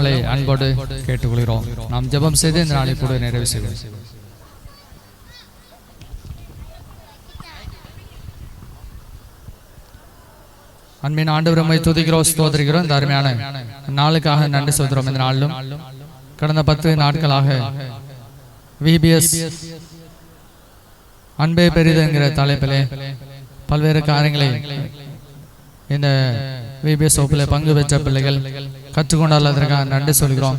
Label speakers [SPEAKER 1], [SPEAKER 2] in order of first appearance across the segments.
[SPEAKER 1] உங்களை அன்போடு கேட்டுக்கொள்கிறோம். நாம் ஜெபம் செய்து இந்த நாளை கூட நிறைவு செய்வோம். அன்பின் ஆண்டவரை உம்மை துதிக்கிறோம், ஸ்தோத்திரிக்கிறோம். இந்த அருமையான நாளுக்காக நன்றி சொல்கிறோம். இந்த நாளிலும் கடந்த 10 நாட்களாக VBS அன்பே பெரிது என்கிற தலைப்பிலே பல்வேறு காரியங்களை இந்த VBS வகுப்பில் பங்கு பெற்ற பிள்ளைகள் கற்றுக்கொண்டால் அதற்காக நன்றி சொல்கிறோம்.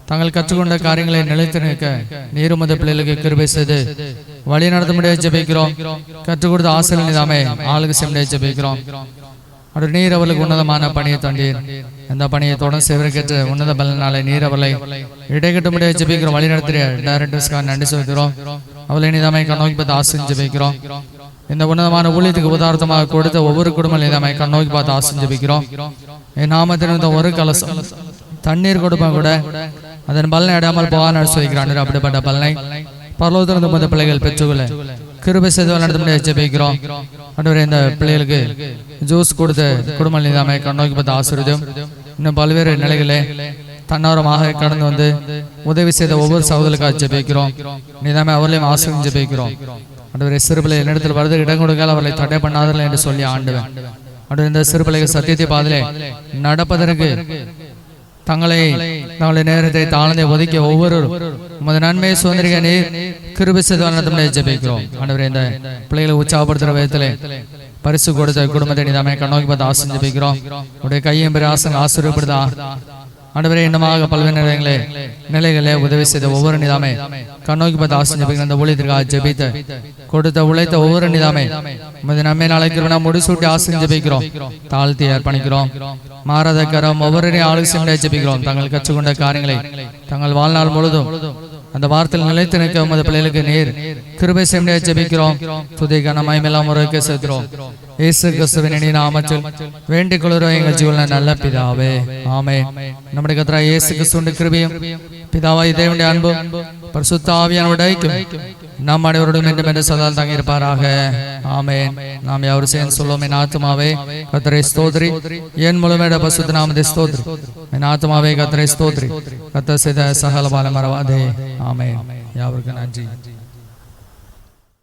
[SPEAKER 1] தாங்கள் கற்றுக்கொண்ட காரியங்களை நிலைத்து நிற்க நீர் உமது பிள்ளைகளுக்கு கிருபை செய்து வழி நடத்த முடிய ஜெபிக்கிறோம். கற்றுக் கொடுத்த ஆசிரியர் நிதாமே ஆளுக்கு செம்மையை ஜெபிக்கிறோம். அவர் நீர் அவர்களுக்கு உன்னதமான பணியை தந்தீர். அந்த பணியை தொடர்ந்து செய்வதற்கேற்ற உன்னத பலனாலே நீர் அவளை இடைக்கட்ட முடிய ஜெபிக்கிறோம். வழி நடத்திய டைரக்டர்ஸ்க்காக நன்றி சொல்கிறோம். அவளை நிதாமை கண்ணோக்கி பார்த்து ஆசிரியர் ஜெபிக்கிறோம். இந்த உன்னதமான ஊழியத்துக்கு உதாரணமாக கொடுத்த ஒவ்வொரு குடும்பம் நிதாமை கண்ணோக்கி பார்த்து ஆசிரியர் ஜெபிக்கிறோம். என் நாமத்தில் ஒரு கலசம் தண்ணீர் கொடுப்பேன் கூட அதன் பலனை அடையாமல் போகான்னு சொல்லிக்கிறான். அப்படிப்பட்ட பலனை பரலோகத்திலிருந்து உமது பிள்ளைகள் பெற்றுக்கொள்ள கிருபை செய்து நடத்த முடிய ஜெபிக்கிறோம். ஆண்டவரே, இந்த பிள்ளைகளுக்கு ஜூஸ் கொடுத்த குடும்ப நிதாமை கண்ணோக்கி பார்த்து ஆசீர்வதியும். இன்னும் பல்வேறு நிலைகளே தன்னாரமாக கடந்து வந்து உதவி செய்த ஒவ்வொரு சகோதரர்களுக்காக ஜெபிக்கிறோம். நிதாமை அவர்களையும் ஆசீர்வதித்து ஜெபிக்கிறோம். ஆண்டவரே, சிறுபிள்ளை என்னிடத்தில் வருது இடம் கொடுக்கால் அவர்களை தடை பண்ணாதீர்கள் என்று சொல்லி ஆண்டுவேன். ஆண்டவர், இந்த சிறுபிள்ளைகள் சத்தியத்தை பாதிலே நடப்பதற்கு தங்களுடைய நேரத்தை தாழ்ந்தை ஒதுக்கி ஒவ்வொருவரும் உமது நன்மையை சுதந்திரிக்க நீர் கிருபை செய்து நடத்த ஜெபிக்கிறோம். ஆண்டவரே, இந்த பிள்ளைகளை உற்சாகப்படுத்துகிற விதத்திலே பரிசு கொடுத்த குடும்பத்தை நிதாமை கண்ணோக்கி பார்த்து ஆசீர்வதித்து ஜெபிக்கிறோம். உடைய கையும் பெரிய ஆசீர்வதிப்படுதா ஆண்டவரே, இன்னமாக பல்வேறு நிலைகளே உதவி செய்த ஒவ்வொரு நிதாமை கண்ணோக்கி பார்த்து ஆசீர்வதித்து ஜெபிக்கிறோம். அந்த ஊழியத்திற்காக ஜெபித்த கொடுத்த உழைத்த ஒவ்வொரு நிதாமை உமது நன்மை நாளைக்கு நாம் முடிசூட்டி ஆசீர்வதித்து ஜெபிக்கிறோம். தாழ்த்தி அர்ப்பணிக்கிறோம். மாறாத கரம் ஒவ்வொருவரையும் ஆலோசனை ஜெபிக்கிறோம். தாங்கள் கற்றுக்கொண்ட காரியங்களை தங்கள் வாழ்நாள் முழுதும் அந்த வார்த்தையில் நிலைத்து நிற்க உமது பிள்ளைகளுக்கு நீர் கிருபை செய்ய ஜெபிக்கிறோம். துதிக்கான மகிமையெல்லாம் முறைக்கு செலுத்துகிறோம். இயேசு கிறிஸ்துவின் இனிய நாமத்தில் வேண்டிக் கொள்கிறோம் எங்கள் ஜீவனில் நல்ல பிதாவே, ஆமென். நம்முடைய கர்த்தராகிய இயேசு கிறிஸ்துவின் கிருபையும் பிதாவாகிய தேவனுடைய அன்பும் பரிசுத்த ஆவியானவருடைய ஐக்கியம் நம் அனைவரோடும் என்று சதா தங்கி இருப்பாராக, ஆமென். நாம் யாவரும் சேர்ந்து சொல்லுவோம், என் ஆத்துமாவே கர்த்தரை ஸ்தோத்திரி, என் முழுமையோட பரிசுத்த நாமத்தை ஸ்தோத்திரி. என் ஆத்துமாவே கர்த்தரை ஸ்தோத்திரி, கர்த்தர் செய்த சகல பாலம் மறவாதே, ஆமென். யாவருக்கும் நன்றி.